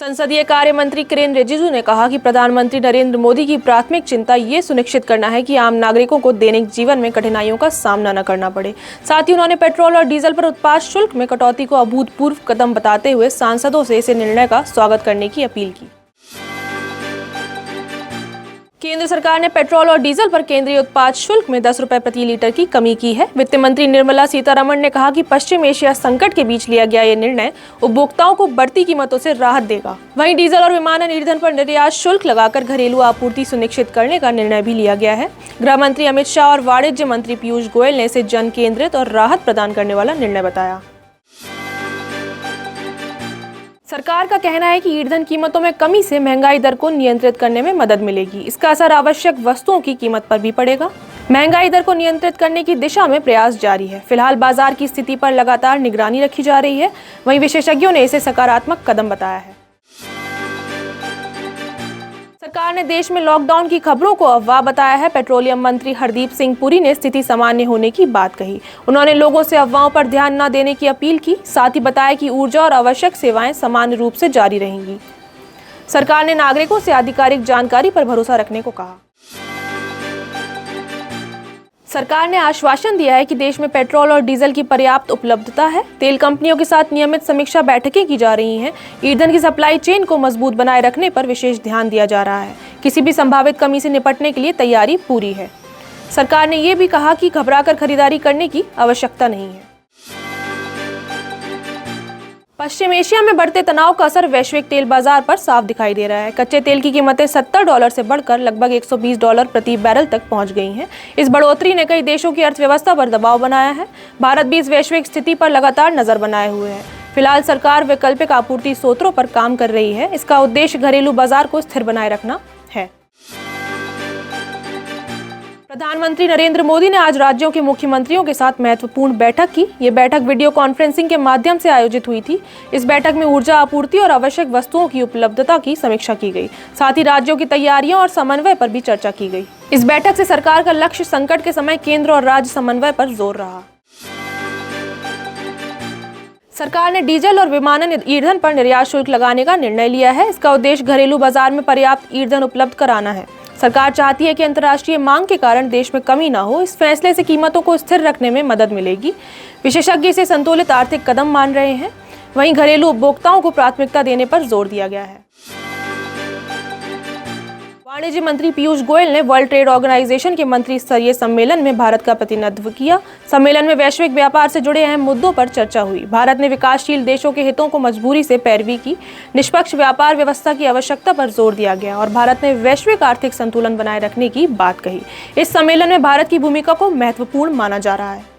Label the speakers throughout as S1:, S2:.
S1: संसदीय कार्य मंत्री किरेन रिजिजू ने कहा कि प्रधानमंत्री नरेंद्र मोदी की प्राथमिक चिंता ये सुनिश्चित करना है कि आम नागरिकों को दैनिक जीवन में कठिनाइयों का सामना न करना पड़े। साथ ही उन्होंने पेट्रोल और डीजल पर उत्पाद शुल्क में कटौती को अभूतपूर्व कदम बताते हुए सांसदों से इस निर्णय का स्वागत करने की अपील की। केंद्र सरकार ने पेट्रोल और डीजल पर केंद्रीय उत्पाद शुल्क में 10 रुपए प्रति लीटर की कमी की है। वित्त मंत्री निर्मला सीतारमण ने कहा कि पश्चिम एशिया संकट के बीच लिया गया ये निर्णय उपभोक्ताओं को बढ़ती कीमतों से राहत देगा। वहीं डीजल और विमानन ईंधन पर निर्यात शुल्क लगाकर घरेलू आपूर्ति सुनिश्चित करने का निर्णय भी लिया गया है। गृह मंत्री अमित शाह और वाणिज्य मंत्री पीयूष गोयल ने इसे जन केंद्रित और राहत प्रदान करने वाला निर्णय बताया। सरकार का कहना है कि ईंधन कीमतों में कमी से महंगाई दर को नियंत्रित करने में मदद मिलेगी। इसका असर आवश्यक वस्तुओं की कीमत पर भी पड़ेगा। महंगाई दर को नियंत्रित करने की दिशा में प्रयास जारी है। फिलहाल बाजार की स्थिति पर लगातार निगरानी रखी जा रही है। वहीं विशेषज्ञों ने इसे सकारात्मक कदम बताया है। सरकार ने देश में लॉकडाउन की खबरों को अफवाह बताया है। पेट्रोलियम मंत्री हरदीप सिंह पुरी ने स्थिति सामान्य होने की बात कही। उन्होंने लोगों से अफवाहों पर ध्यान न देने की अपील की। साथ ही बताया कि ऊर्जा और आवश्यक सेवाएं सामान्य रूप से जारी रहेंगी। सरकार ने नागरिकों से आधिकारिक जानकारी पर भरोसा रखने को कहा। सरकार ने आश्वासन दिया है कि देश में पेट्रोल और डीजल की पर्याप्त उपलब्धता है। तेल कंपनियों के साथ नियमित समीक्षा बैठकें की जा रही हैं। ईंधन की सप्लाई चेन को मजबूत बनाए रखने पर विशेष ध्यान दिया जा रहा है। किसी भी संभावित कमी से निपटने के लिए तैयारी पूरी है। सरकार ने ये भी कहा कि घबराकर खरीदारी करने की आवश्यकता नहीं है। पश्चिम एशिया में बढ़ते तनाव का असर वैश्विक तेल बाजार पर साफ दिखाई दे रहा है। कच्चे तेल की कीमतें $70 से बढ़कर लगभग $120 प्रति बैरल तक पहुंच गई हैं। इस बढ़ोतरी ने कई देशों की अर्थव्यवस्था पर दबाव बनाया है। भारत भी इस वैश्विक स्थिति पर लगातार नजर बनाए हुए है। फिलहाल सरकार वैकल्पिक आपूर्ति स्रोतों पर काम कर रही है। इसका उद्देश्य घरेलू बाजार को स्थिर बनाए रखना है। प्रधानमंत्री नरेंद्र मोदी ने आज राज्यों के मुख्यमंत्रियों के साथ महत्वपूर्ण बैठक की। ये बैठक वीडियो कॉन्फ्रेंसिंग के माध्यम से आयोजित हुई थी। इस बैठक में ऊर्जा आपूर्ति और आवश्यक वस्तुओं की उपलब्धता की समीक्षा की गई। साथ ही राज्यों की तैयारियों और समन्वय पर भी चर्चा की गई। इस बैठक से सरकार का लक्ष्य संकट के समय केंद्र और राज्य समन्वय पर जोर रहा। सरकार ने डीजल और विमानन ईंधन पर निर्यात शुल्क लगाने का निर्णय लिया है। इसका उद्देश्य घरेलू बाजार में पर्याप्त ईंधन उपलब्ध कराना है। सरकार चाहती है कि अंतर्राष्ट्रीय मांग के कारण देश में कमी न हो। इस फैसले से कीमतों को स्थिर रखने में मदद मिलेगी। विशेषज्ञ इसे संतुलित आर्थिक कदम मान रहे हैं। वहीं घरेलू उपभोक्ताओं को प्राथमिकता देने पर जोर दिया गया है। वाणिज्य मंत्री पीयूष गोयल ने वर्ल्ड ट्रेड ऑर्गेनाइजेशन के मंत्री स्तरीय सम्मेलन में भारत का प्रतिनिधित्व किया। सम्मेलन में वैश्विक व्यापार से जुड़े अहम मुद्दों पर चर्चा हुई। भारत ने विकासशील देशों के हितों को मजबूरी से पैरवी की। निष्पक्ष व्यापार व्यवस्था की आवश्यकता पर जोर दिया गया और भारत ने वैश्विक आर्थिक संतुलन बनाए रखने की बात कही। इस सम्मेलन में भारत की भूमिका को महत्वपूर्ण माना जा रहा है।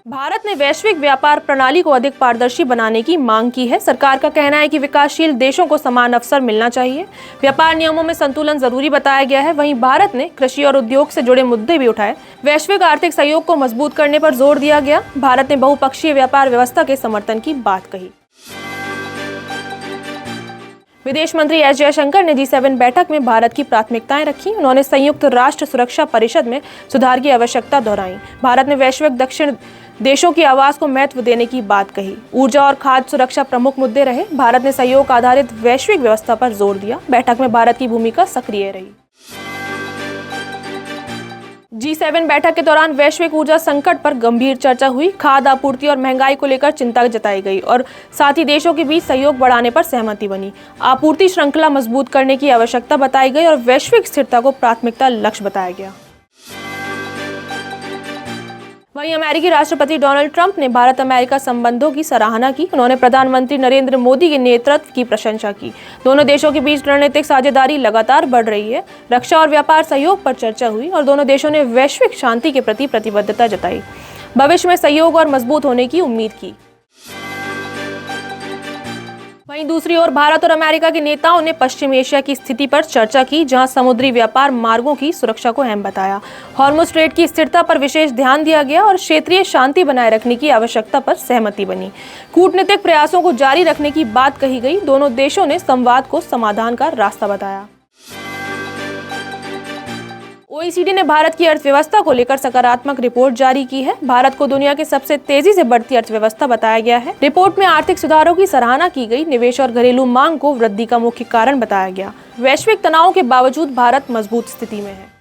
S1: भारत ने वैश्विक व्यापार प्रणाली को अधिक पारदर्शी बनाने की मांग की है। सरकार का कहना है कि विकासशील देशों को समान अवसर मिलना चाहिए। व्यापार नियमों में संतुलन जरूरी बताया गया है। वहीं भारत ने कृषि और उद्योग से जुड़े मुद्दे भी उठाए। वैश्विक आर्थिक सहयोग को मजबूत करने पर जोर दिया गया। भारत ने बहुपक्षीय व्यापार व्यवस्था के समर्थन की बात कही। विदेश मंत्री एस जयशंकर ने G7 बैठक में भारत की प्राथमिकताएं रखी। उन्होंने संयुक्त राष्ट्र सुरक्षा परिषद में सुधार की आवश्यकता दोहराई। भारत ने वैश्विक दक्षिण देशों की आवाज को महत्व देने की बात कही। ऊर्जा और खाद्य सुरक्षा प्रमुख मुद्दे रहे। भारत ने सहयोग आधारित वैश्विक व्यवस्था पर जोर दिया। बैठक में भारत की भूमिका सक्रिय रही। G7 बैठक के दौरान वैश्विक ऊर्जा संकट पर गंभीर चर्चा हुई। खाद्य आपूर्ति और महंगाई को लेकर चिंता जताई गई और साथ ही देशों के बीच सहयोग बढ़ाने पर सहमति बनी। आपूर्ति श्रृंखला मजबूत करने की आवश्यकता बताई गई और वैश्विक स्थिरता को प्राथमिकता लक्ष्य बताया गया। वहीं अमेरिकी राष्ट्रपति डोनाल्ड ट्रंप ने भारत अमेरिका संबंधों की सराहना की। उन्होंने प्रधानमंत्री नरेंद्र मोदी के नेतृत्व की प्रशंसा की। दोनों देशों के बीच रणनीतिक साझेदारी लगातार बढ़ रही है। रक्षा और व्यापार सहयोग पर चर्चा हुई और दोनों देशों ने वैश्विक शांति के प्रति प्रतिबद्धता जताई। भविष्य में सहयोग और मजबूत होने की उम्मीद की। वहीं दूसरी ओर भारत और अमेरिका के नेताओं ने पश्चिम एशिया की स्थिति पर चर्चा की, जहां समुद्री व्यापार मार्गों की सुरक्षा को अहम बताया। हॉर्मुज़ स्ट्रेट की स्थिरता पर विशेष ध्यान दिया गया और क्षेत्रीय शांति बनाए रखने की आवश्यकता पर सहमति बनी। कूटनीतिक प्रयासों को जारी रखने की बात कही गई। दोनों देशों ने संवाद को समाधान का रास्ता बताया। OECD ने भारत की अर्थव्यवस्था को लेकर सकारात्मक रिपोर्ट जारी की है। भारत को दुनिया के सबसे तेजी से बढ़ती अर्थव्यवस्था बताया गया है। रिपोर्ट में आर्थिक सुधारों की सराहना की गई। निवेश और घरेलू मांग को वृद्धि का मुख्य कारण बताया गया। वैश्विक तनाव के बावजूद भारत मजबूत स्थिति में है।